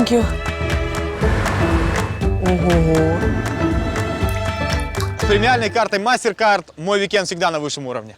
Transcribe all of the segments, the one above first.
Thank you. Ого. С премиальной картой MasterCard мой уикенд всегда на высшем уровне.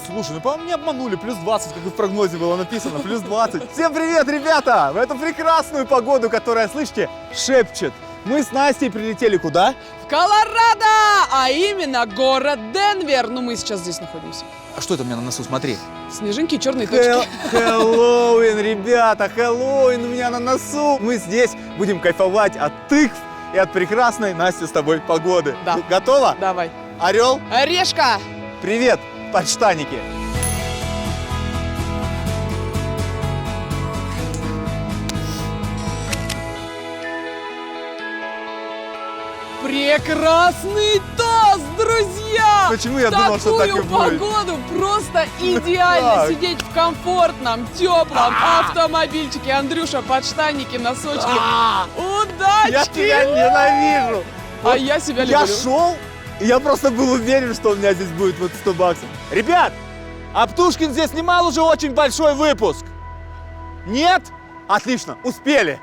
Слушай, ну, по-моему, не обманули. Плюс 20, как и в прогнозе было написано. Плюс 20. Всем привет, ребята! В эту прекрасную погоду, которая, слышите, шепчет. Мы с Настей прилетели куда? В Колорадо! А именно город Денвер. Ну, мы сейчас здесь находимся. А что это у меня на носу? Смотри. Снежинки и черные точки. Хэллоуин, ребята, Хэллоуин у меня на носу. Мы здесь будем кайфовать от тыкв и от прекрасной, Настя, с тобой погоды. Да. Готова? Давай. Орел, Решка! привет, подштанники. Прекрасный тост, друзья! Почему я думал, что так и будет? Такую погоду просто идеально как? сидеть в комфортном, теплом автомобильчике. Андрюша, подштанники, носочки. Удачи! Я тебя ненавижу. А я себя люблю. Я шел, и я просто был уверен, что у меня здесь будет вот 100 баксов. Ребят, а Птушкин здесь снимал уже очень большой выпуск. Нет? Отлично, успели.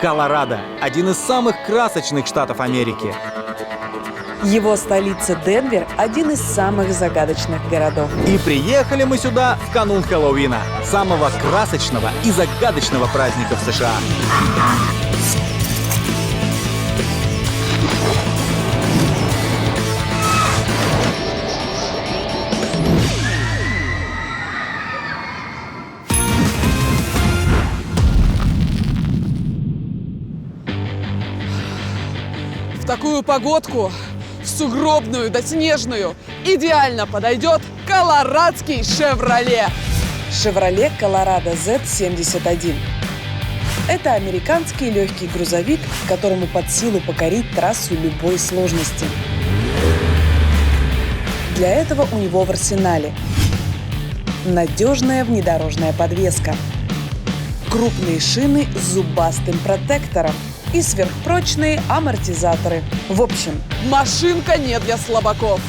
Колорадо – один из самых красочных штатов Америки. Его столица Денвер – один из самых загадочных городов. И приехали мы сюда в канун Хэллоуина, самого красочного и загадочного праздника в США. В такую погодку, в сугробную да снежную, идеально подойдет колорадский «Шевроле». Chevrolet Colorado Z71. Это американский легкий грузовик, которому под силу покорить трассу любой сложности. Для этого у него в арсенале надежная внедорожная подвеска, крупные шины с зубастым протектором и сверхпрочные амортизаторы. В общем, Машинка не для слабаков,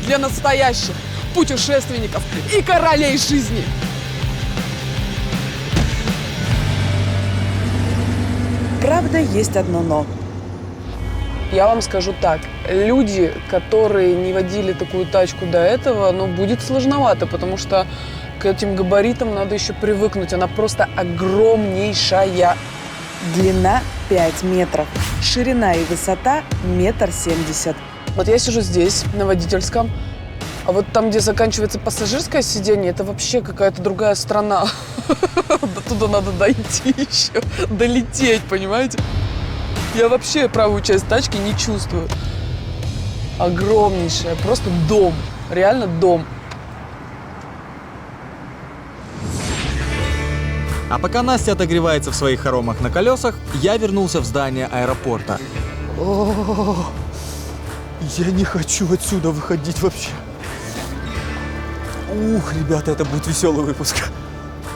для настоящих путешественников и королей жизни. правда, есть одно «но». Я вам скажу так, люди, которые не водили такую тачку до этого, будет сложновато, потому что к этим габаритам надо еще привыкнуть. Она просто огромнейшая. Длина 5 метров, ширина и высота 1,70 м. Вот я сижу здесь, на водительском, а вот там, где заканчивается пассажирское сиденье, это вообще какая-то другая страна. До туда надо дойти еще, долететь, понимаете? Я вообще правую часть тачки не чувствую. Огромнейшая, просто дом, реально дом. А пока Настя отогревается в своих хоромах на колесах, я вернулся в здание аэропорта. Я не хочу отсюда выходить вообще. Ух, ребята, это будет веселый выпуск.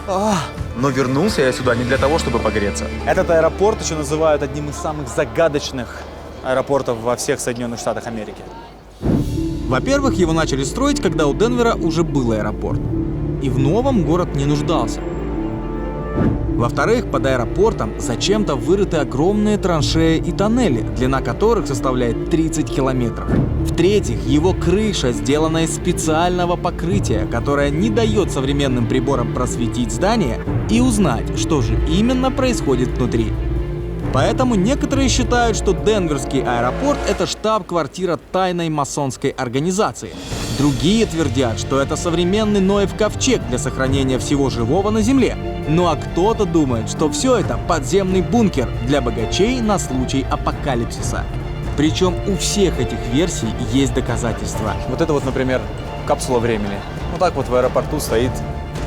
Но вернулся я сюда не для того, чтобы погреться. Этот аэропорт еще называют одним из самых загадочных аэропортов во всех Соединенных Штатах Америки. Во-первых, его начали строить, когда у Денвера уже был аэропорт. И в новом город не нуждался. Во-вторых, под аэропортом зачем-то вырыты огромные траншеи и тоннели, длина которых составляет 30 километров. В-третьих, его крыша сделана из специального покрытия, которое не дает современным приборам просветить здание и узнать, что же именно происходит внутри. Поэтому некоторые считают, что Денверский аэропорт – это штаб-квартира тайной масонской организации. Другие твердят, что это современный Ноев ковчег для сохранения всего живого на Земле. Ну а кто-то думает, что все это подземный бункер для богачей на случай апокалипсиса. Причем у всех этих версий есть доказательства. Вот это вот, например, капсула времени. Вот так вот в аэропорту стоит.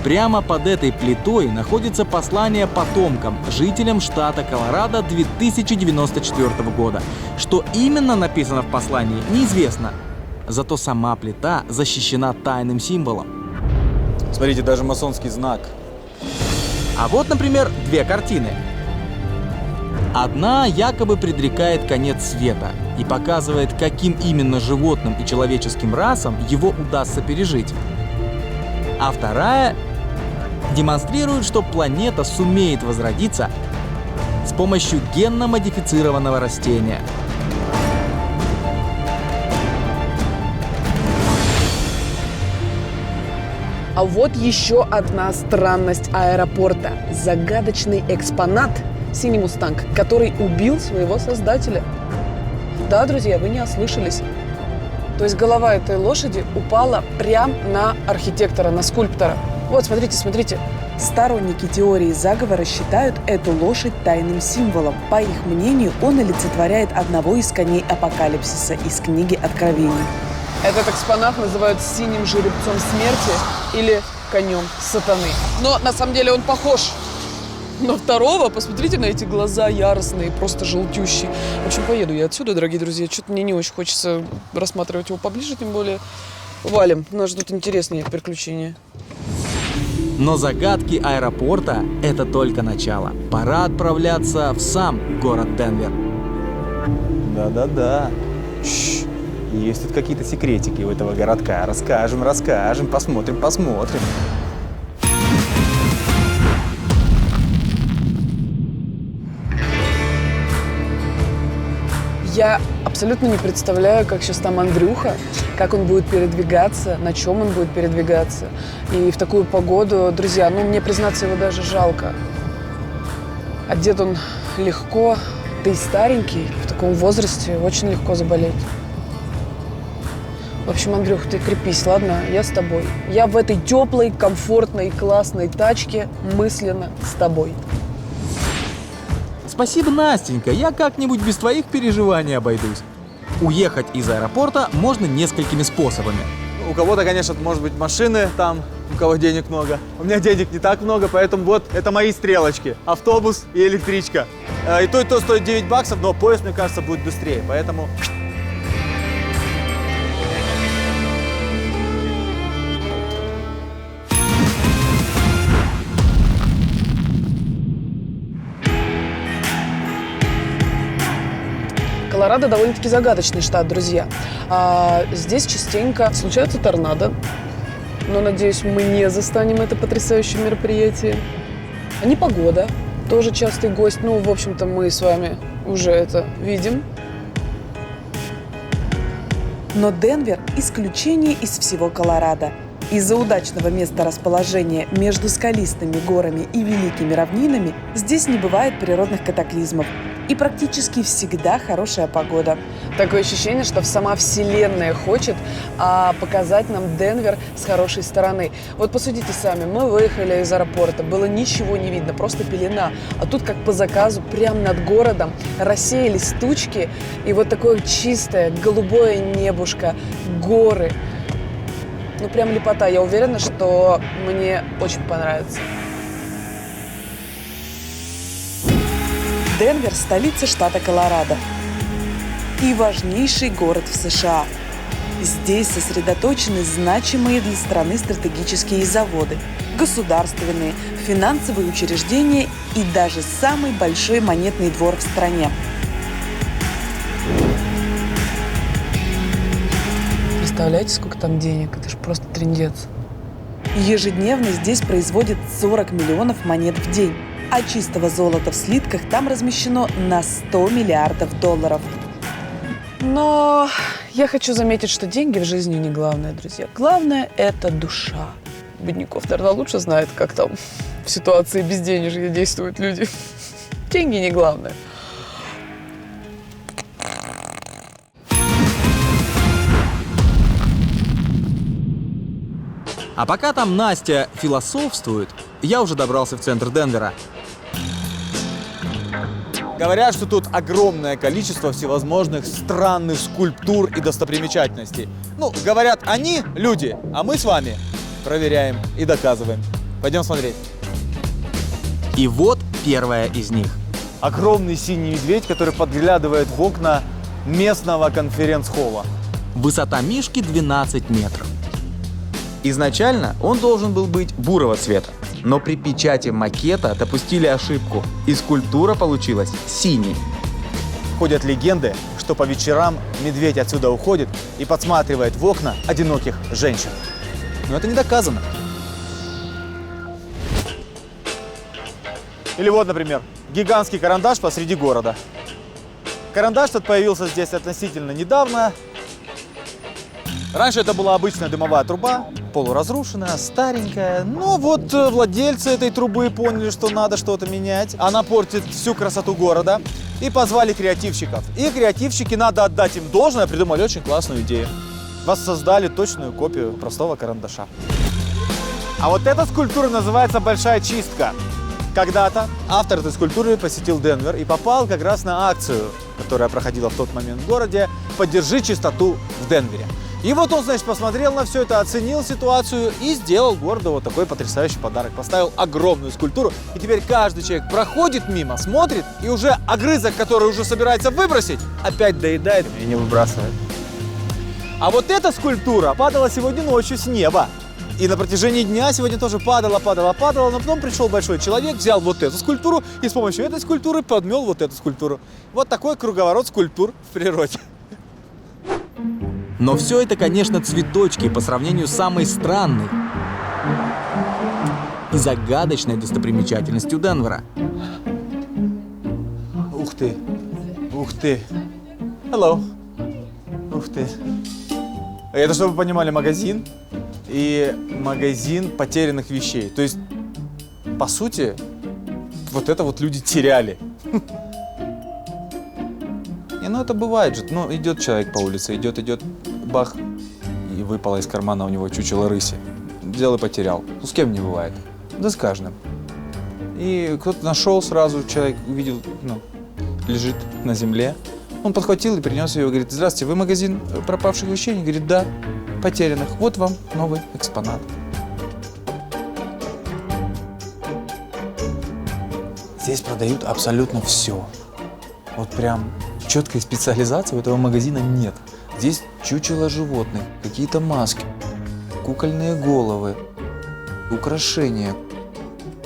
Прямо под этой плитой находится послание потомкам, жителям штата Колорадо 2094 года. Что именно написано в послании, неизвестно. Зато сама плита защищена тайным символом. Смотрите, даже масонский знак. А вот, например, две картины. Одна якобы предрекает конец света и показывает, каким именно животным и человеческим расам его удастся пережить. а вторая демонстрирует, что планета сумеет возродиться с помощью генно-модифицированного растения. А вот еще одна странность аэропорта. Загадочный экспонат – синий мустанг, который убил своего создателя. Да, друзья, вы не ослышались. То есть голова этой лошади упала прямо на архитектора, на скульптора. Вот, смотрите, смотрите. Сторонники теории заговора считают эту лошадь тайным символом. По их мнению, он олицетворяет одного из коней апокалипсиса из книги Откровений. Этот экспонат называют синим жеребцом смерти или конем сатаны. Но на самом деле он похож на второго. Посмотрите на эти глаза яростные, просто желтющие. В общем, поеду я отсюда, дорогие друзья. Что-то мне не очень хочется рассматривать его поближе, тем более валим. Нас ждут интересные приключения. Но загадки аэропорта – это только начало. Пора отправляться в сам город Денвер. Да-да-да. Есть тут какие-то секретики у этого городка. Расскажем, посмотрим. Я абсолютно не представляю, как сейчас там Андрюха, как он будет передвигаться, на чем он будет передвигаться. И в такую погоду, друзья, мне, признаться, его даже жалко. Одет он легко, да и старенький, в таком возрасте очень легко заболеть. В общем, Андрюх, ты крепись, ладно? Я с тобой. Я в этой теплой, комфортной, классной тачке мысленно с тобой. Спасибо, Настенька, я как-нибудь без твоих переживаний обойдусь. Уехать из аэропорта можно несколькими способами. У кого-то, конечно, может быть машины там, у кого денег много. У меня денег не так много, поэтому вот это мои стрелочки. Автобус и электричка. И то стоит $9, но поезд, мне кажется, будет быстрее, поэтому... Колорадо довольно-таки загадочный штат, друзья. Здесь частенько случаются торнадо, но, надеюсь, мы не застанем это потрясающее мероприятие. А непогода тоже частый гость. В общем-то, мы с вами уже это видим. Но Денвер – исключение из всего Колорадо. Из-за удачного месторасположения между скалистыми горами и великими равнинами здесь не бывает природных катаклизмов. И практически всегда хорошая погода. Такое ощущение, что сама Вселенная хочет показать нам Денвер с хорошей стороны. Вот посудите сами, мы выехали из аэропорта, было ничего не видно, просто пелена. А тут, как по заказу, прямо над городом рассеялись тучки, и вот такое чистое голубое небушко, горы. Прям лепота. Я уверена, что мне очень понравится. Денвер – столица штата Колорадо и важнейший город в США. Здесь сосредоточены значимые для страны стратегические заводы, государственные, финансовые учреждения и даже самый большой монетный двор в стране. Представляете, сколько там денег? Это же просто трындец. Ежедневно здесь производят 40 миллионов монет в день. А чистого золота в слитках там размещено на $100 миллиардов. Но я хочу заметить, что деньги в жизни не главное, друзья. Главное – это душа. Бедняков, наверное, лучше знает, как там в ситуации безденежья действуют люди. Деньги не главное. А пока там Настя философствует, я уже добрался в центр Денвера. Говорят, что тут огромное количество всевозможных странных скульптур и достопримечательностей. Говорят они, люди, а мы с вами проверяем и доказываем. Пойдем смотреть. И вот первая из них. Огромный синий медведь, который подглядывает в окна местного конференц-холла. Высота мишки 12 метров. Изначально он должен был быть бурого цвета, но при печати макета допустили ошибку, и скульптура получилась синей. Ходят легенды, что по вечерам медведь отсюда уходит и подсматривает в окна одиноких женщин. Но это не доказано. Или вот, например, гигантский карандаш посреди города. Карандаш тут появился здесь относительно недавно. Раньше это была обычная дымовая труба, полуразрушенная, старенькая. Но вот владельцы этой трубы поняли, что надо что-то менять. Она портит всю красоту города. И позвали креативщиков. И креативщики, надо отдать им должное, придумали очень классную идею. Воссоздали точную копию простого карандаша. А вот эта скульптура называется «Большая чистка». Когда-то автор этой скульптуры посетил Денвер и попал как раз на акцию, которая проходила в тот момент в городе «Поддержи чистоту в Денвере». И вот он, значит, посмотрел на все это, оценил ситуацию и сделал городу вот такой потрясающий подарок. Поставил огромную скульптуру, и теперь каждый человек проходит мимо, смотрит, и уже огрызок, который уже собирается выбросить, опять доедает и не выбрасывает. А вот эта скульптура падала сегодня ночью с неба. И на протяжении дня сегодня тоже падала, но потом пришел большой человек, взял вот эту скульптуру и с помощью этой скульптуры подмел вот эту скульптуру. Вот такой круговорот скульптур в природе. Но все это, конечно, цветочки по сравнению с самой странной и загадочной достопримечательностью Денвера. Ух ты, ух ты. Hello. Ух ты. Это, чтобы вы понимали, магазин. И магазин потерянных вещей. То есть, по сути, вот это вот люди теряли. И ну это бывает же. Ну, идет человек по улице, идет, бах, и выпало из кармана у него чучело рыси. Взял и потерял. Ну, с кем не бывает? Да с каждым. И кто-то нашел сразу, человек увидел, ну, лежит на земле. Он подхватил и принес ее, говорит: здравствуйте, вы магазин пропавших вещей? Он говорит: да, потерянных. Вот вам новый экспонат. Здесь продают абсолютно все. Вот прям четкой специализации у этого магазина нет. Здесь чучело животных, какие-то маски, кукольные головы, украшения,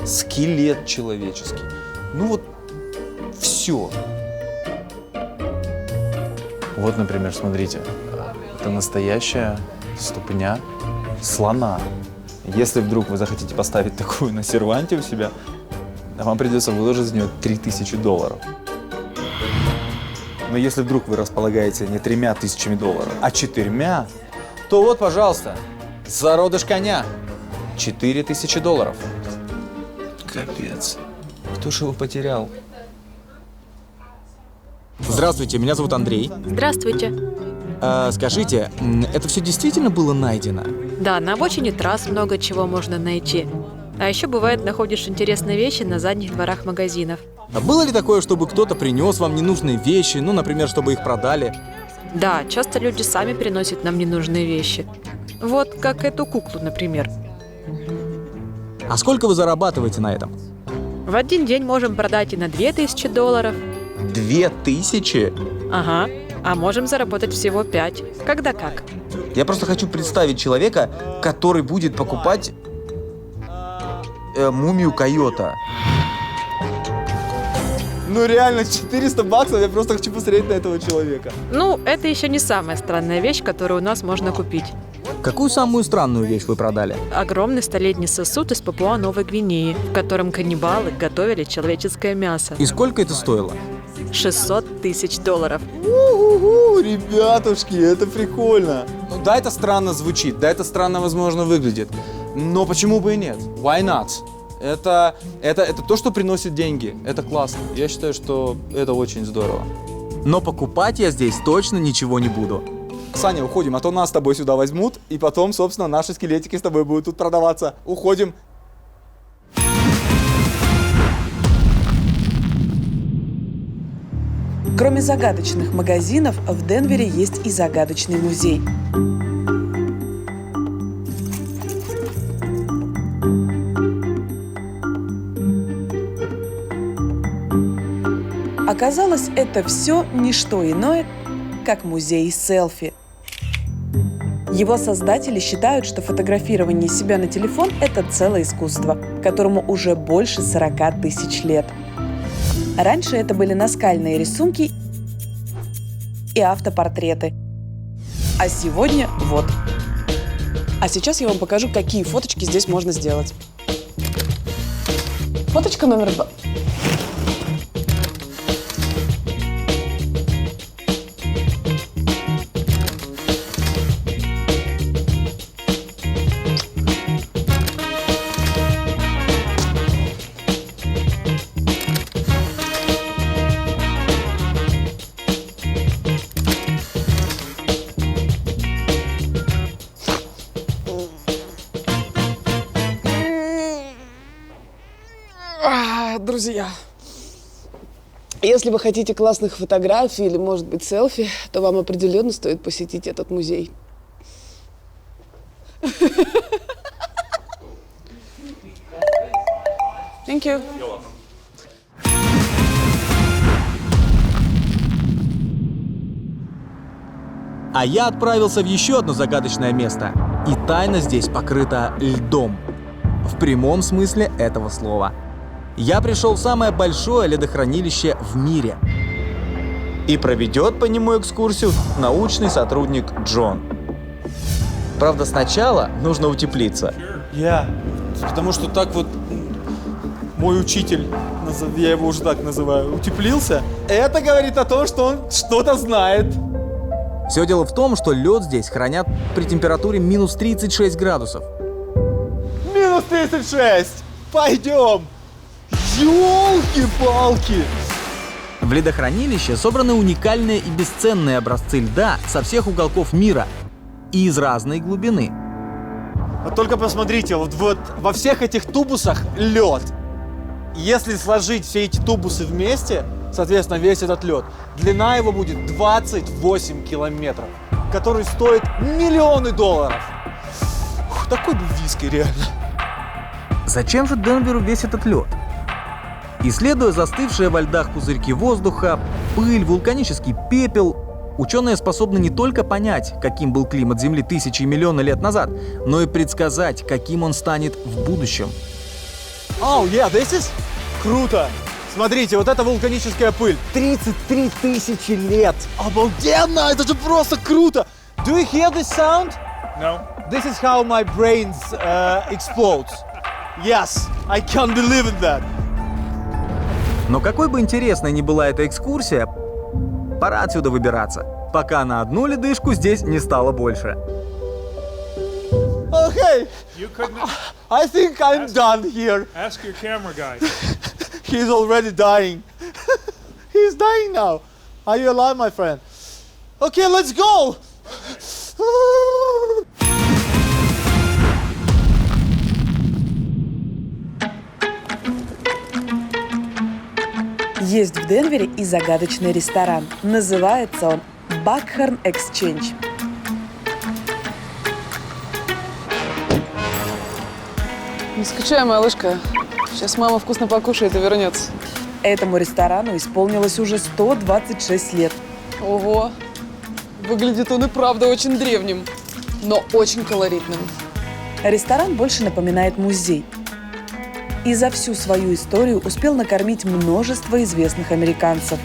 скелет человеческий. Ну вот все. Вот, например, смотрите, это настоящая ступня слона. Если вдруг вы захотите поставить такую на серванте у себя, вам придется выложить за нее $3000. Но если вдруг вы располагаете не $3000, а 4, то вот, пожалуйста, зародыш коня. $4000. Капец. Кто ж его потерял? Здравствуйте, меня зовут Андрей. Здравствуйте. Скажите, это все действительно было найдено? Да, на обочине трасс много чего можно найти. А еще бывает, находишь интересные вещи на задних дворах магазинов. А было ли такое, чтобы кто-то принес вам ненужные вещи, ну, например, чтобы их продали? Да, часто люди сами приносят нам ненужные вещи. Вот как эту куклу, например. А сколько вы зарабатываете на этом? В один день можем продать и на $2000. 2000? Ага. А можем заработать всего 5. Когда как. Я просто хочу представить человека, который будет покупать мумию койота. Ну реально, $400, я просто хочу посмотреть на этого человека. Ну, это еще не самая странная вещь, которую у нас можно купить. Какую самую странную вещь вы продали? Огромный столетний сосуд из Папуа-Новой Гвинеи, в котором каннибалы готовили человеческое мясо. И сколько это стоило? $600 000. У-ху-ху, ребятушки, это прикольно. Ну да, это странно звучит, да, это странно, возможно, выглядит. Но почему бы и нет? Why not? Это то, что приносит деньги. Это классно. Я считаю, что это очень здорово. Но покупать я здесь точно ничего не буду. Саня, уходим, а то нас с тобой сюда возьмут, и потом, собственно, наши скелетики с тобой будут тут продаваться. Уходим. Кроме загадочных магазинов, в Денвере есть и загадочный музей. Оказалось, это все не что иное, как музей селфи. Его создатели считают, что фотографирование себя на телефон – это целое искусство, которому уже больше 40 000 лет. Раньше это были наскальные рисунки и автопортреты. А сегодня вот. А сейчас я вам покажу, какие фоточки здесь можно сделать. Фоточка номер 2. Друзья, если вы хотите классных фотографий или, может быть, селфи, то вам определенно стоит посетить этот музей. Thank you. А я отправился в еще одно загадочное место. И тайна здесь покрыта льдом. В прямом смысле этого слова. Я пришел в самое большое ледохранилище в мире. И проведет по нему экскурсию научный сотрудник Джон. Правда, сначала нужно утеплиться. Потому что так вот мой учитель, я его уже так называю, утеплился. Это говорит о том, что он что-то знает. Все дело в том, что лед здесь хранят при температуре минус 36 градусов. Минус 36! Пойдем! Ёлки-палки! В ледохранилище собраны уникальные и бесценные образцы льда со всех уголков мира и из разной глубины. Вот только посмотрите, вот во всех этих тубусах лед. Если сложить все эти тубусы вместе, соответственно, весь этот лед, длина его будет 28 километров, который стоит миллионы долларов. Такой бы виски, реально. Зачем же Денверу весь этот лед? Исследуя застывшие во льдах пузырьки воздуха, пыль, вулканический пепел, ученые способны не только понять, каким был климат Земли тысячи и миллионы лет назад, но и предсказать, каким он станет в будущем. This is круто! Смотрите, вот эта вулканическая пыль. 33 тысячи лет! Обалденно! Это же просто круто! Do you hear this sound? No. This is how my brain explodes. Yes, I can't believe in that. Но какой бы интересной ни была эта экскурсия, пора отсюда выбираться, пока на одну ледышку здесь не стало больше. Okay, You couldn't I think I'm done here. ask your camera guy. He's already dying. He's dying now. Are you alive, my friend? Okay, let's go. Есть в Денвере и загадочный ресторан. Называется он Buckhorn Exchange. Не скучай, малышка. Сейчас мама вкусно покушает и вернется. Этому ресторану исполнилось уже 126 лет. Ого. Выглядит он и правда очень древним, но очень колоритным. Ресторан больше напоминает музей. И за всю свою историю успел накормить множество известных американцев.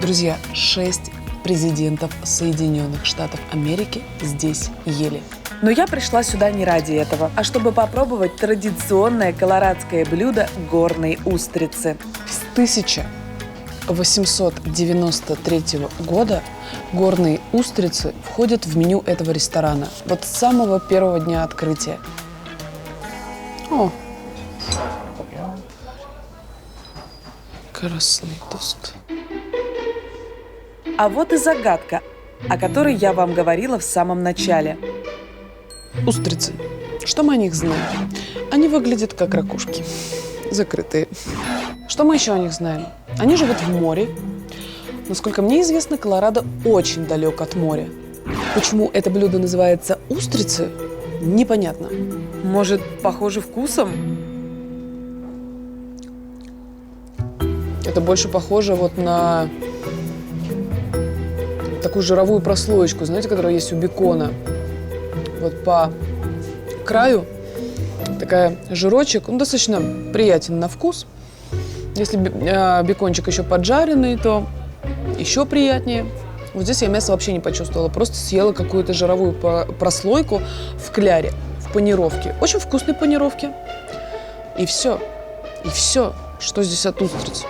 Друзья, 6 президентов Соединенных Штатов Америки здесь ели. Но я пришла сюда не ради этого, а чтобы попробовать традиционное колорадское блюдо горной устрицы. С 1893 года горные устрицы входят в меню этого ресторана. Вот с самого первого дня открытия. О! Красный тост. А вот и загадка, о которой я вам говорила в самом начале. Устрицы. Что мы о них знаем? Они выглядят как ракушки. Закрытые. Что мы еще о них знаем? Они живут в море. Насколько мне известно, Колорадо очень далек от моря. Почему это блюдо называется устрицы, непонятно. Может, похоже вкусом? Это больше похоже вот на такую жировую прослоечку, знаете, которая есть у бекона. Вот по краю такая жирочек, он достаточно приятен на вкус. Если бекончик еще поджаренный, то еще приятнее. Вот здесь я мясо вообще не почувствовала, просто съела какую-то жировую прослойку в кляре, в панировке. Очень вкусной панировке. И все. И все, что здесь от устриц.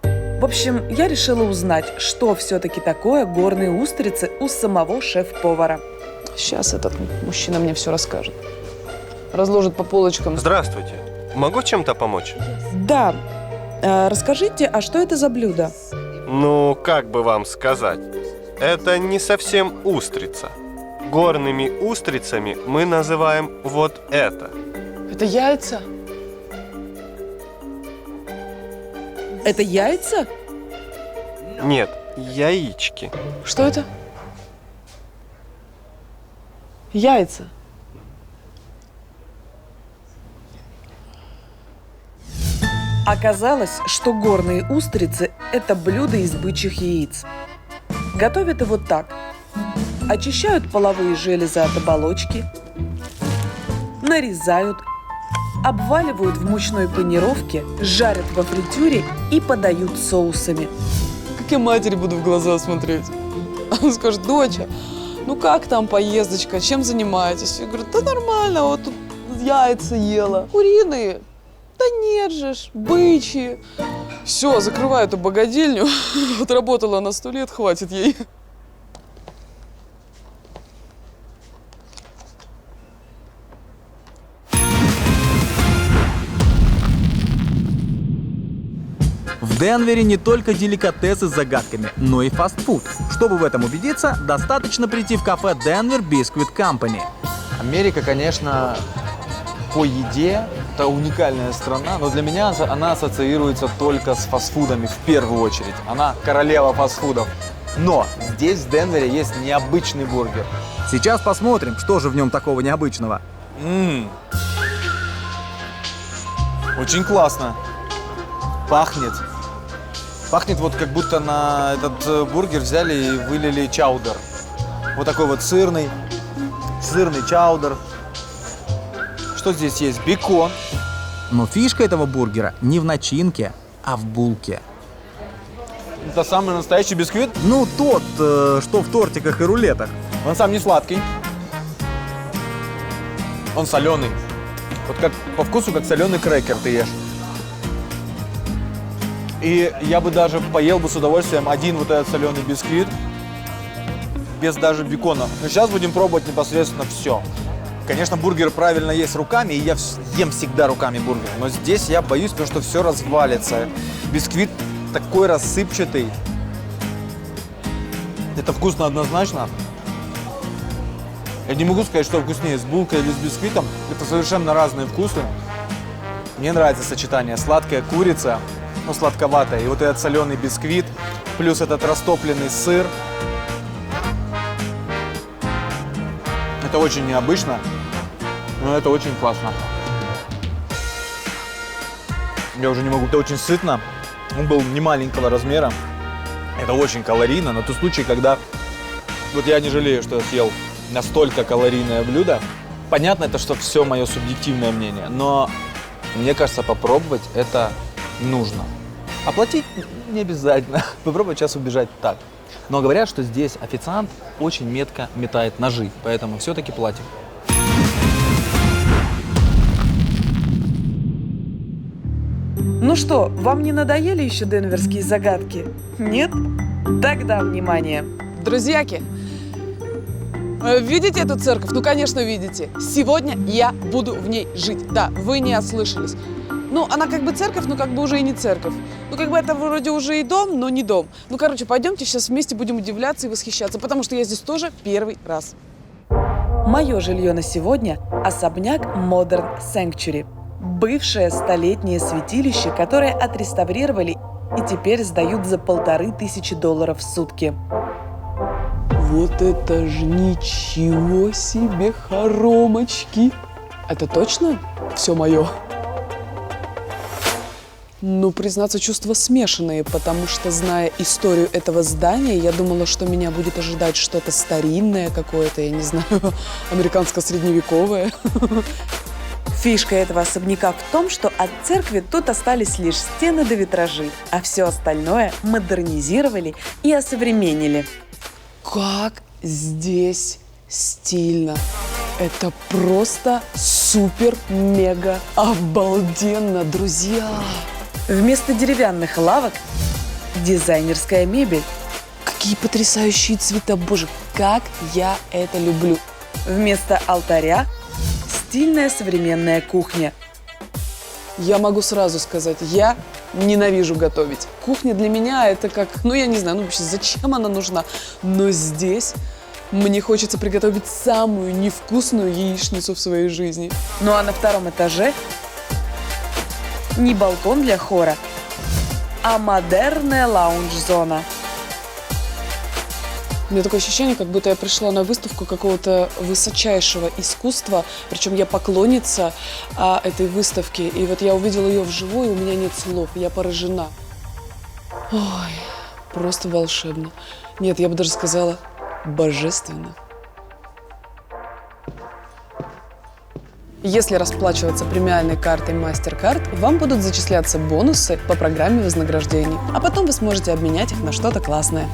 В общем, я решила узнать, что все-таки такое горные устрицы у самого шеф-повара. Сейчас этот мужчина мне все расскажет. Разложит по полочкам. Здравствуйте. Могу чем-то помочь? Да, расскажите, а что это за блюдо? Ну, как бы вам сказать? Это не совсем устрица. Горными устрицами мы называем вот это. Это яйца? Это яйца? Нет, яички. Что это? Яйца. Оказалось, что горные устрицы – это блюдо из бычьих яиц. Готовят его так. Очищают половые железы от оболочки, нарезают, обваливают в мучной панировке, жарят во фритюре и подают соусами. Как я матери буду в глаза смотреть? Она скажет: доча, ну как там поездочка, чем занимаетесь? Я говорю: да нормально, вот тут яйца ела. Куриные? Да нет же ж, бычьи. Все, закрываю эту богадельню. Отработала на 100 лет, хватит ей. В Денвере не только деликатесы с загадками, но и фастфуд. Чтобы в этом убедиться, достаточно прийти в кафе Denver Biscuit Company. Америка, конечно, по еде это уникальная страна, но для меня она ассоциируется только с фастфудами в первую очередь. Она королева фастфудов. Но здесь, в Денвере, есть необычный бургер. Сейчас посмотрим, что же в нем такого необычного. Очень классно. Пахнет. Пахнет вот как будто на этот бургер взяли и вылили чаудер. Вот такой вот сырный чаудер. Что здесь есть? Бекон. Но фишка этого бургера не в начинке, а в булке. Это самый настоящий бисквит. Ну, тот, что в тортиках и рулетах. Он сам не сладкий. Он соленый. Вот как по вкусу, как соленый крекер ты ешь. И я бы даже поел бы с удовольствием один вот этот соленый бисквит без даже бекона. Но сейчас будем пробовать непосредственно все. Конечно, бургер правильно есть руками, и я ем всегда руками бургер. Но здесь я боюсь, потому что все развалится. Бисквит такой рассыпчатый. Это вкусно однозначно. Я не могу сказать, что вкуснее, с булкой или с бисквитом. Это совершенно разные вкусы. Мне нравится сочетание сладкая курица, ну, сладковатая, и вот этот соленый бисквит, плюс этот растопленный сыр. Это очень необычно, но это очень классно. Я уже не могу, это очень сытно. Он был не маленького размера. Это очень калорийно, но тот случай, когда вот я не жалею, что я съел настолько калорийное блюдо. Понятно, это что все мое субъективное мнение, но мне кажется, попробовать это нужно. Оплатить не обязательно. Попробовать сейчас убежать так. Но говорят, что здесь официант очень метко метает ножи, поэтому все-таки платим. Ну что, вам не надоели еще денверские загадки? Нет? Тогда внимание. Друзьяки, видите эту церковь? Ну, конечно, видите. Сегодня я буду в ней жить. Да, вы не ослышались. Ну, она как бы церковь, но как бы уже и не церковь. Ну, как бы это вроде уже и дом, но не дом. Ну, короче, пойдемте сейчас вместе будем удивляться и восхищаться, потому что я здесь тоже первый раз. Мое жилье на сегодня – особняк Modern Sanctuary. Бывшее столетнее святилище, которое отреставрировали и теперь сдают за $1500 в сутки. Вот это ж ничего себе хоромочки! Это точно все мое? Ну, признаться, чувства смешанные, потому что, зная историю этого здания, я думала, что меня будет ожидать что-то старинное какое-то, я не знаю, американско-средневековое. Фишка этого особняка в том, что от церкви тут остались лишь стены да витражи, а все остальное модернизировали и осовременили. Как здесь стильно! Это просто супер-мега обалденно, друзья! Вместо деревянных лавок – дизайнерская мебель. Какие потрясающие цвета! Боже, как я это люблю! Вместо алтаря – стильная современная кухня. Я могу сразу сказать, я ненавижу готовить. Кухня для меня это как, ну я не знаю, ну вообще зачем она нужна. Но здесь Мне хочется приготовить самую невкусную яичницу в своей жизни. Ну а на втором этаже не балкон для хора, а модерная лаунж-зона. У меня такое ощущение, как будто я пришла на выставку какого-то высочайшего искусства, причем я поклонница этой выставки, и вот я увидела ее вживую, и у меня нет слов, я поражена. Ой, просто волшебно. Нет, я бы даже сказала, божественно. Если расплачиваться премиальной картой MasterCard, вам будут зачисляться бонусы по программе вознаграждений, а потом вы сможете обменять их на что-то классное.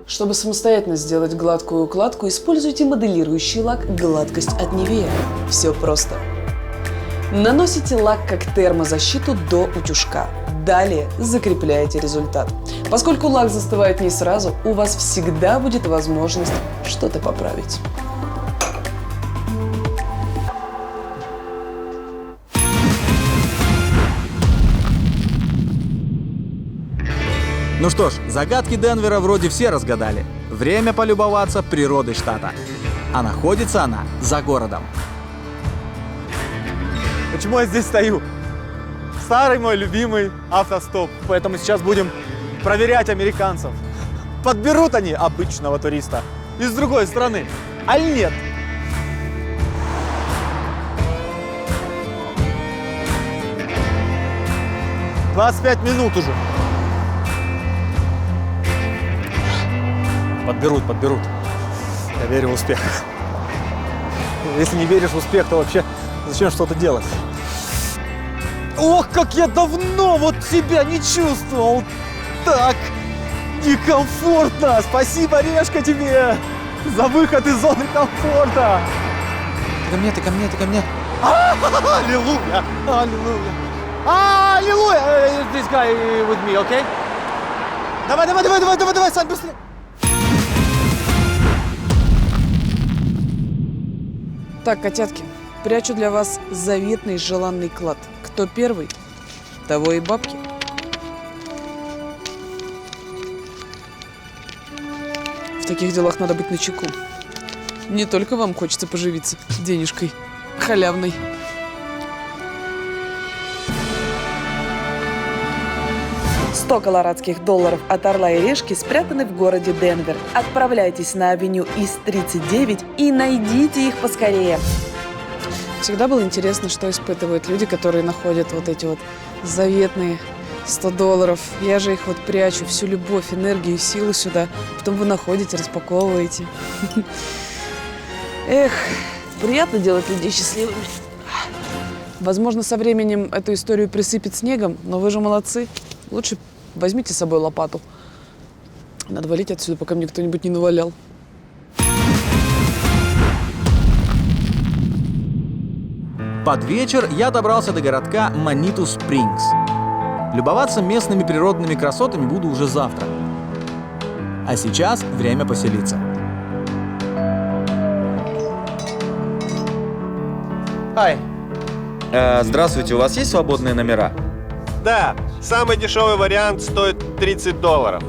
Чтобы самостоятельно сделать гладкую укладку, используйте моделирующий лак «Гладкость от Nivea». Все просто. Наносите лак как термозащиту до утюжка. Далее закрепляете результат. Поскольку лак застывает не сразу, у вас всегда будет возможность что-то поправить. Ну что ж, загадки Денвера вроде все разгадали. Время полюбоваться природой штата. А находится она за городом. Почему я здесь стою? Старый мой любимый автостоп. Поэтому сейчас будем проверять американцев. Подберут они обычного туриста из другой страны, аль нет? «25 минут уже. Подберут. Я верю в успех. Если не веришь в успех, то вообще зачем что-то делать? Ох, как я давно вот себя не чувствовал. Так некомфортно. Спасибо, Решка, тебе за выход из зоны комфорта. Ты ко мне. Аллилуйя. Аллилуйя. This guy with me, okay? Давай, Сань, быстрее. Так, котятки, прячу для вас заветный желанный клад. Кто первый, того и бабки. В таких делах надо быть начеку. Не только вам хочется поживиться денежкой халявной. $100 колорадских долларов от Орла и Решки спрятаны в городе Денвер. Отправляйтесь на авеню Ист 39 и найдите их поскорее. Всегда было интересно, что испытывают люди, которые находят вот эти вот заветные $100. Я же их вот прячу, всю любовь, энергию, силу сюда. Потом вы находите, распаковываете. Эх, приятно делать людей счастливыми. Возможно, со временем эту историю присыпет снегом, но вы же молодцы. Лучше возьмите с собой лопату. Надо валить отсюда, пока мне кто-нибудь не навалял. Под вечер я добрался до городка Маниту Спрингс. Любоваться местными природными красотами буду уже завтра. А сейчас время поселиться. Здравствуйте, у вас есть свободные номера? Да, самый дешевый вариант стоит $30.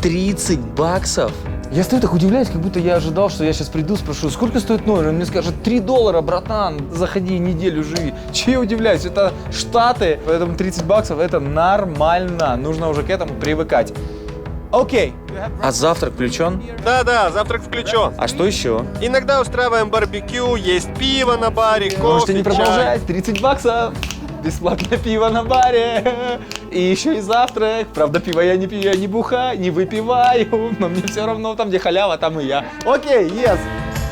$30? Я стою так удивляюсь, как будто я ожидал, что я сейчас приду, спрошу, сколько стоит номер? Он мне скажет, $3, братан, заходи, неделю живи. Че я удивляюсь, это Штаты, поэтому $30 это нормально, нужно уже к этому привыкать. Окей. А завтрак включен? Да, завтрак включен. А что еще? Иногда устраиваем барбекю, есть пиво на баре, кофе, Можете не чай. продолжать, $30. Бесплатное пиво на баре. И еще и завтрак. Правда, пиво я не пью, я не бухаю, не выпиваю. Но мне все равно, там, где халява, там и я. Окей, yes.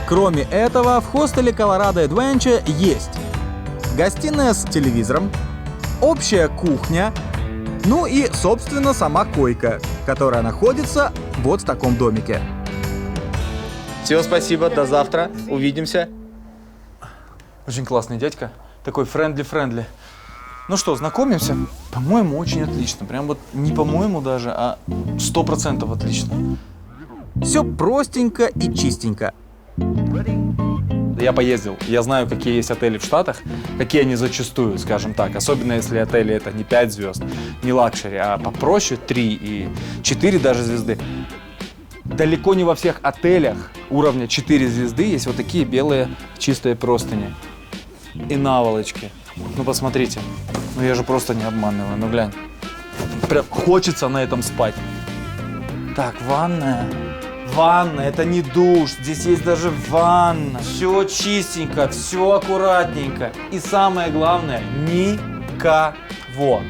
Кроме этого, в хостеле Colorado Adventure есть гостиная с телевизором, общая кухня, ну и, собственно, сама койка, которая находится вот в таком домике. Все, спасибо, до завтра. Увидимся. Очень классный дядька. Такой френдли-френдли. Ну что, знакомимся? По-моему, очень отлично. Прям вот не по-моему даже, а 100% отлично. Все простенько и чистенько. Я поездил, я знаю, какие есть отели в Штатах, какие они зачастую, скажем так. Особенно если отели это не 5 звезд, не лакшери, а попроще 3 и 4 даже звезды. далеко не во всех отелях уровня 4 звезды есть вот такие белые чистые простыни и наволочки. Ну посмотрите, ну я же просто не обманываю, ну глянь. Прям хочется на этом спать. Так, ванная. Ванна, это не душ, здесь есть даже ванна. Все чистенько, все аккуратненько. И самое главное, никого.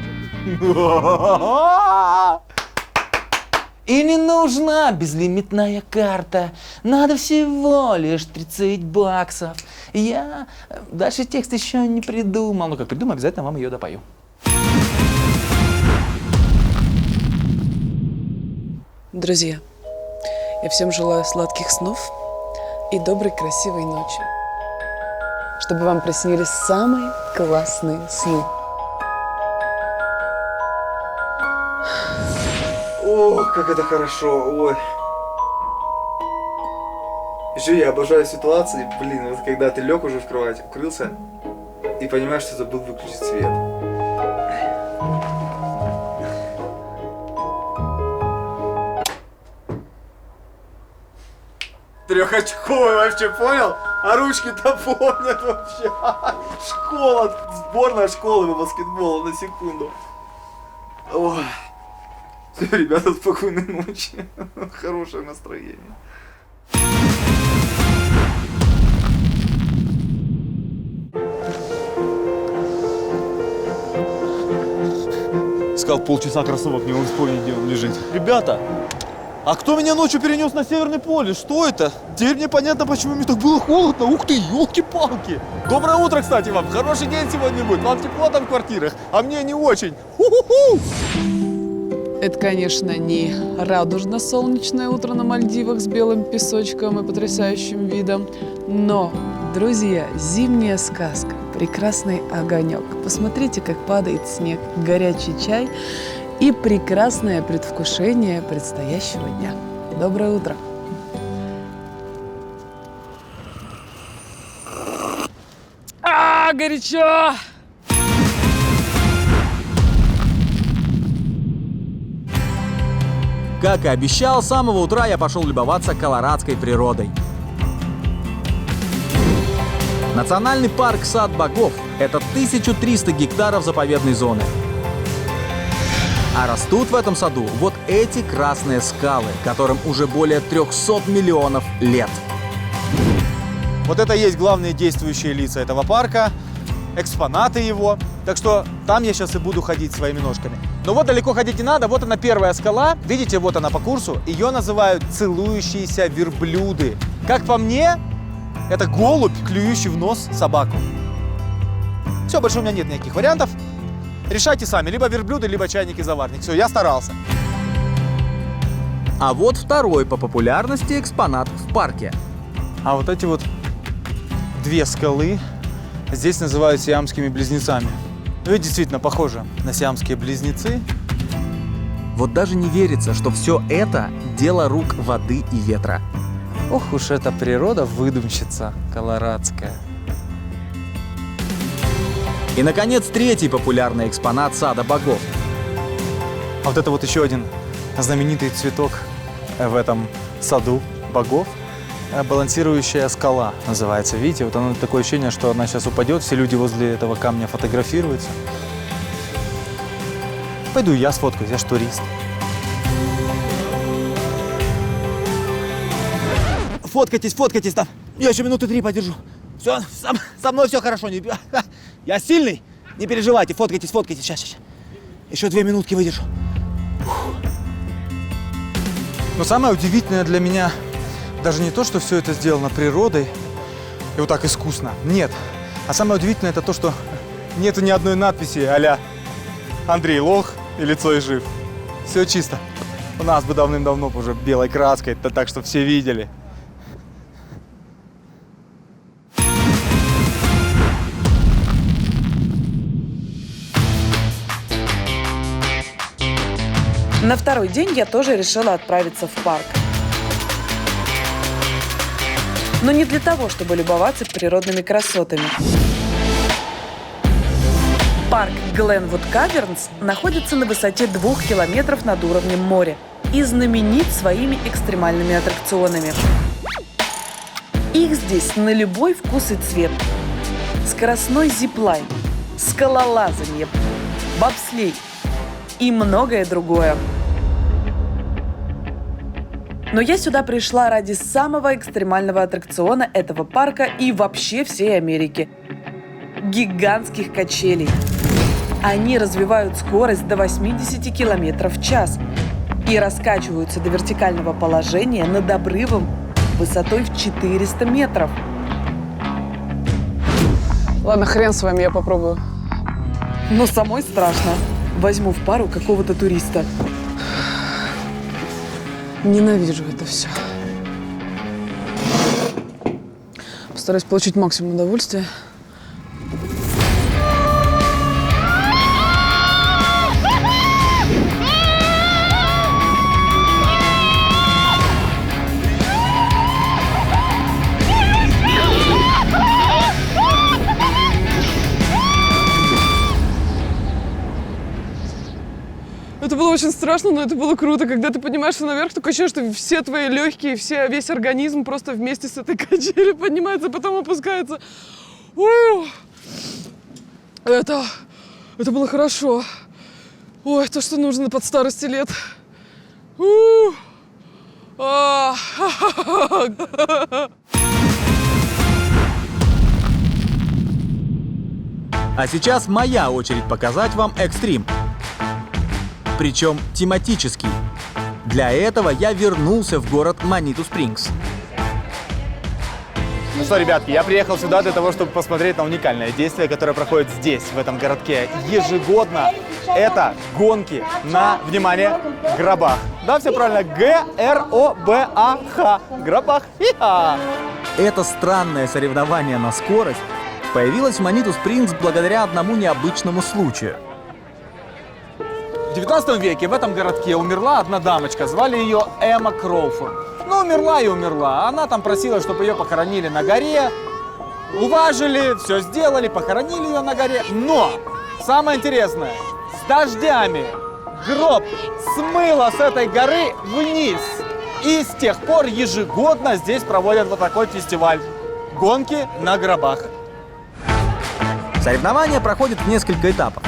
И не нужна безлимитная карта. Надо всего лишь 30 баксов. Я дальше текст еще не придумал. Ну как придумаю, обязательно вам ее допою. Друзья, я всем желаю сладких снов и доброй красивой ночи. Чтобы вам приснились самые классные сны. Ох, как это хорошо, ой. Еще я обожаю ситуации, блин, вот когда ты лег уже в кровать, укрылся и понимаешь, что забыл выключить свет. Трехочковый вообще, понял? А ручки-то помнят вообще. Школа, сборная школы по баскетболу, на секунду. Ой. Все, ребята, спокойной ночи. Хорошее настроение. Искал полчаса кроссовок, не могу вспомнить, где он лежит. Ребята, а кто меня ночью перенес на Северный полюс? Что это? Теперь мне понятно, почему мне так было холодно. Ух ты, елки-палки. Доброе утро, кстати, вам. Хороший день сегодня будет. Вам тепло там в квартирах, а мне не очень. Ху-ху-ху. Это, конечно, не радужно-солнечное утро на Мальдивах с белым песочком и потрясающим видом, но, друзья, зимняя сказка, прекрасный огонек. Посмотрите, как падает снег, горячий чай и прекрасное предвкушение предстоящего дня. Доброе утро! Горячо! Как и обещал, с самого утра я пошел любоваться колорадской природой. Национальный парк «Сад богов» — это 1300 гектаров заповедной зоны. А растут в этом саду вот эти красные скалы, которым уже более 300 миллионов лет. Вот это и есть главные действующие лица этого парка, экспонаты его. Так что там я сейчас и буду ходить своими ножками. Но вот далеко ходить не надо. Вот она, первая скала. Видите, вот она по курсу. Ее называют целующиеся верблюды. Как по мне, это голубь, клюющий в нос собаку. Все, больше у меня нет никаких вариантов. Решайте сами. Либо верблюды, либо чайник-заварник. Все, я старался. А вот второй по популярности экспонат в парке. А вот эти вот две скалы здесь называют сиамскими близнецами. Ну и действительно похоже на сиамские близнецы. Вот даже не верится, что все это дело рук воды и ветра. Ох уж эта природа выдумщица колорадская. И, наконец, третий популярный экспонат «Сада богов». А вот это вот еще один знаменитый цветок в этом саду богов. Балансирующая скала называется. Видите, вот оно такое ощущение, что она сейчас упадет. Все люди возле этого камня фотографируются. Пойду я сфоткаюсь, я ж турист. Фоткайтесь, фоткайтесь там. Я еще минуты 3 подержу. Все, со мной все хорошо. Я сильный. Не переживайте, фоткайтесь, фоткайтесь. Сейчас. Еще 2 минутки выдержу. Но самое удивительное для меня даже не то, что все это сделано природой и вот так искусно. Нет. А самое удивительное это то, что нету ни одной надписи а-ля «Андрей лох» и «Лицо и жив». Все чисто. У нас бы давным-давно уже белой краской, так что все видели. На второй день я тоже решила отправиться в парк. Но не для того, чтобы любоваться природными красотами. Парк Гленвуд Кавернс находится на высоте 2 километров над уровнем моря. и знаменит своими экстремальными аттракционами. Их здесь на любой вкус и цвет. Скоростной зиплайн, скалолазание, бобслей и многое другое. Но я сюда пришла ради самого экстремального аттракциона этого парка и вообще всей Америки – гигантских качелей. Они развивают скорость до 80 км в час и раскачиваются до вертикального положения над обрывом высотой в 400 метров. Ладно, хрен с вами, я попробую. Но самой страшно. Возьму в пару какого-то туриста. Ненавижу это все. Постараюсь получить максимум удовольствия. Это было очень страшно, но это было круто, когда ты понимаешь, что наверх, такое ощущение, что все твои легкие, весь организм просто вместе с этой качелью поднимается, потом опускается. Это было хорошо. Ой, то, что нужно под старости лет. А сейчас моя очередь показать вам экстрим. Причем тематический. Для этого я вернулся в город Маниту-Спрингс. Ну что, ребятки, я приехал сюда для того, чтобы посмотреть на уникальное действие, которое проходит здесь, в этом городке. Ежегодно это гонки на, внимание, гробах. Да, все правильно, Гробах. Гробах. Хи-ха. Это странное соревнование на скорость появилось в Маниту-Спрингс благодаря одному необычному случаю. В 19 веке в этом городке умерла одна дамочка, звали ее Эмма Кроуфорд. Ну, умерла и умерла. Она там просила, чтобы ее похоронили на горе. Уважили, все сделали, похоронили ее на горе. Но самое интересное, с дождями гроб смыло с этой горы вниз. И с тех пор ежегодно здесь проводят вот такой фестиваль. Гонки на гробах. Соревнования проходят в несколько этапов.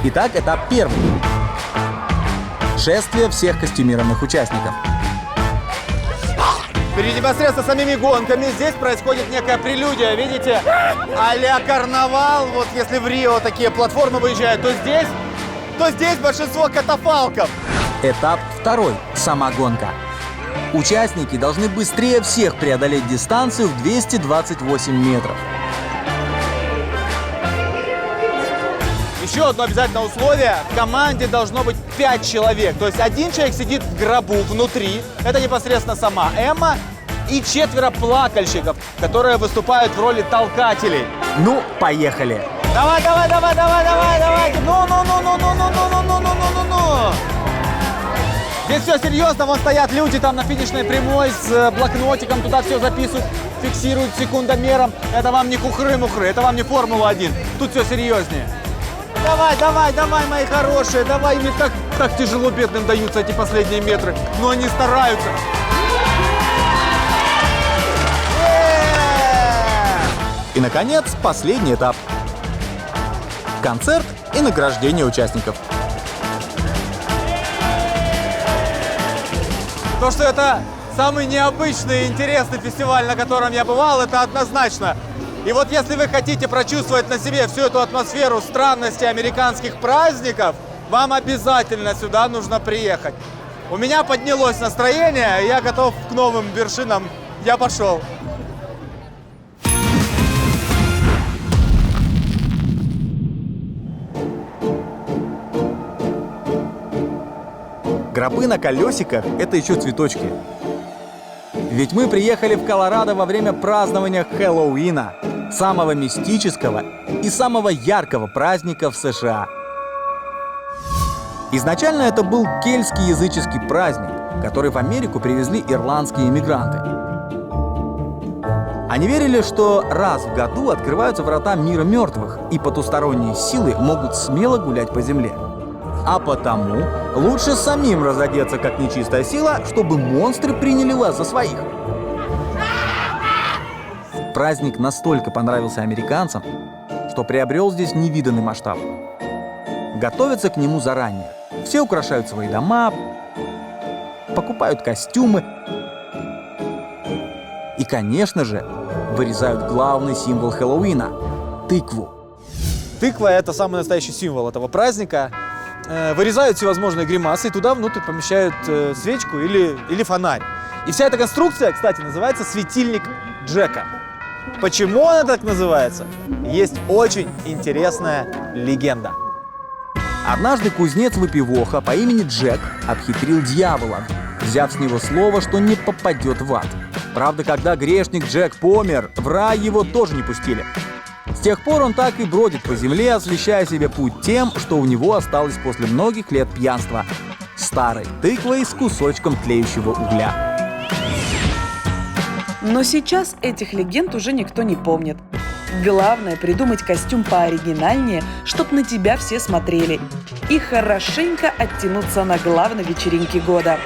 Итак, этап первый. Шествие всех костюмированных участников. Перед непосредственно самими гонками здесь происходит некая прелюдия, видите? А-ля карнавал, вот если в Рио такие платформы выезжают, то здесь большинство катафалков. Этап второй. Сама гонка. Участники должны быстрее всех преодолеть дистанцию в 228 метров. Еще одно обязательное условие. В команде должно быть 5 человек. То есть один человек сидит в гробу внутри. Это непосредственно сама Эмма. И 4 плакальщиков, которые выступают в роли толкателей. Ну, поехали. Давай. Ну. Здесь все серьезно. Вон стоят люди там на финишной прямой с блокнотиком. Туда все записывают, фиксируют секундомером. Это вам не хухры-мухры, это вам не Формула-1. Тут все серьезнее. Давай, мои хорошие, давай, мне так тяжело бедным даются эти последние метры, но они стараются. И, наконец, последний этап. Концерт и награждение участников. То, что это самый необычный и интересный фестиваль, на котором я бывал, это однозначно. И вот если вы хотите прочувствовать на себе всю эту атмосферу странности американских праздников, вам обязательно сюда нужно приехать. У меня поднялось настроение, я готов к новым вершинам. Я пошел. Гробы на колесиках – это еще цветочки. Ведь мы приехали в Колорадо во время празднования Хэллоуина, самого мистического и самого яркого праздника в США. Изначально это был кельтский языческий праздник, который в Америку привезли ирландские иммигранты. Они верили, что раз в году открываются врата мира мертвых, и потусторонние силы могут смело гулять по земле. А потому лучше самим разодеться как нечистая сила, чтобы монстры приняли вас за своих. Праздник настолько понравился американцам, что приобрел здесь невиданный масштаб. Готовятся к нему заранее. Все украшают свои дома, покупают костюмы и, конечно же, вырезают главный символ Хэллоуина – тыкву. Тыква — это самый настоящий символ этого праздника. Вырезают всевозможные гримасы и туда внутрь помещают свечку или фонарь. И вся эта конструкция, кстати, называется светильник Джека. Почему она так называется? Есть очень интересная легенда. Однажды кузнец-выпивоха по имени Джек обхитрил дьявола, взяв с него слово, что не попадет в ад. Правда, когда грешник Джек помер, в рай его тоже не пустили. С тех пор он так и бродит по земле, освещая себе путь тем, что у него осталось после многих лет пьянства – старой тыквой с кусочком тлеющего угля. Но сейчас этих легенд уже никто не помнит. Главное придумать костюм пооригинальнее, чтоб на тебя все смотрели. И хорошенько оттянуться на главной вечеринке года.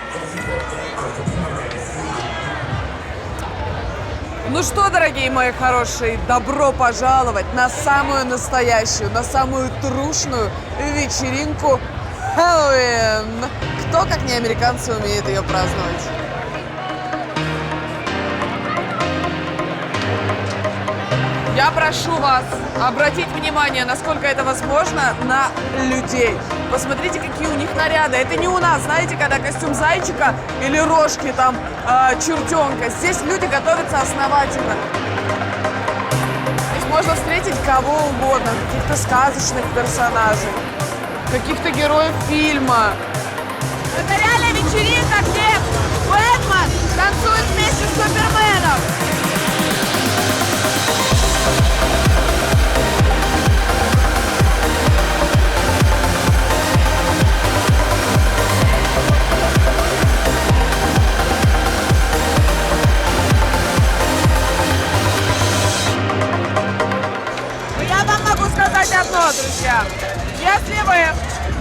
Ну что, дорогие мои хорошие, добро пожаловать на самую настоящую, на самую трушную вечеринку Хэллоуин. Кто, как не американцы, умеет ее праздновать? Я прошу вас обратить внимание, насколько это возможно, на людей. Посмотрите, какие у них наряды. Это не у нас, знаете, когда костюм зайчика или рожки там чертенка. Здесь люди готовятся основательно. Здесь можно встретить кого угодно, каких-то сказочных персонажей, каких-то героев фильма. Это реально вечеринка, где Бэтмен танцует вместе с Суперменом. Одно, друзья. Если вы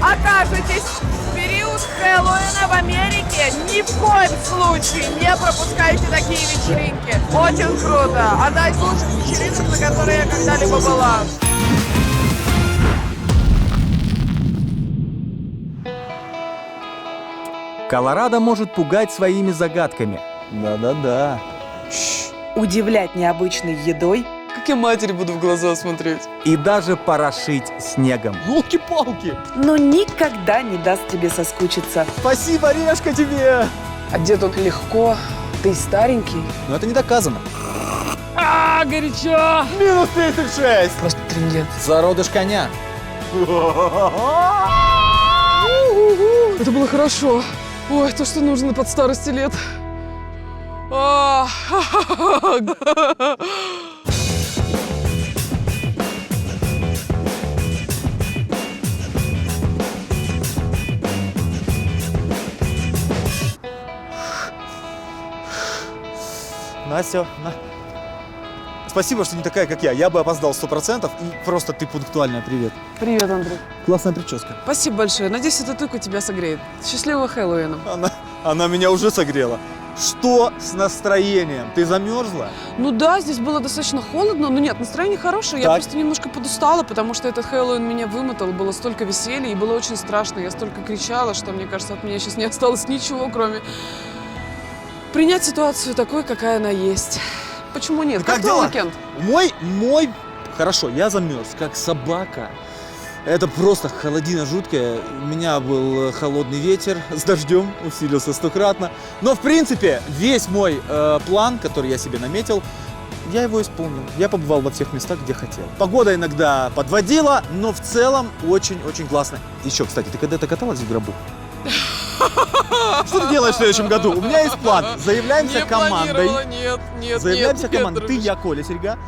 окажетесь в период Хэллоуина в Америке, ни в коем случае не пропускайте такие вечеринки. Очень круто. Одна из лучших вечеринок, на которой я когда-либо была. Колорадо может пугать своими загадками. Да-да-да. Удивлять необычной едой. Как я матери буду в глаза смотреть. И даже порошить снегом. Ёлки-палки! Но никогда не даст тебе соскучиться. Спасибо, Решка, тебе! Одет он легко. Ты старенький. Но это не доказано. Горячо! Минус 36! Просто трындец. Зародыш коня. Это было хорошо. Ой, то, что нужно под старости лет. Настя, спасибо, что не такая, как я. Я бы опоздал 100%, и просто ты пунктуальная. Привет. Привет, Андрей. Классная прическа. Спасибо большое. Надеюсь, эта тыква тебя согреет. Счастливого Хэллоуина. Она меня уже согрела. Что с настроением? Ты замерзла? Ну да, здесь было достаточно холодно, но нет, настроение хорошее. Я Так. просто немножко подустала, потому что этот Хэллоуин меня вымотал. Было столько веселья и было очень страшно. Я столько кричала, что, мне кажется, от меня сейчас не осталось ничего, кроме принять ситуацию такой, какая она есть. Почему нет? Как твой дела? уикенд? Мой... Хорошо, я замерз, как собака. Это просто холодина жуткая. У меня был холодный ветер с дождем, усилился 100-кратно. Но, в принципе, весь мой план, который я себе наметил, я его исполнил. Я побывал во всех местах, где хотел. Погода иногда подводила, но в целом очень-очень классно. Еще, кстати, ты когда-то каталась в гробу? Что ты делаешь в следующем году? У меня есть план. Заявляемся командой. Нет. Заявляемся командой. Ты, я, Коля, Серега.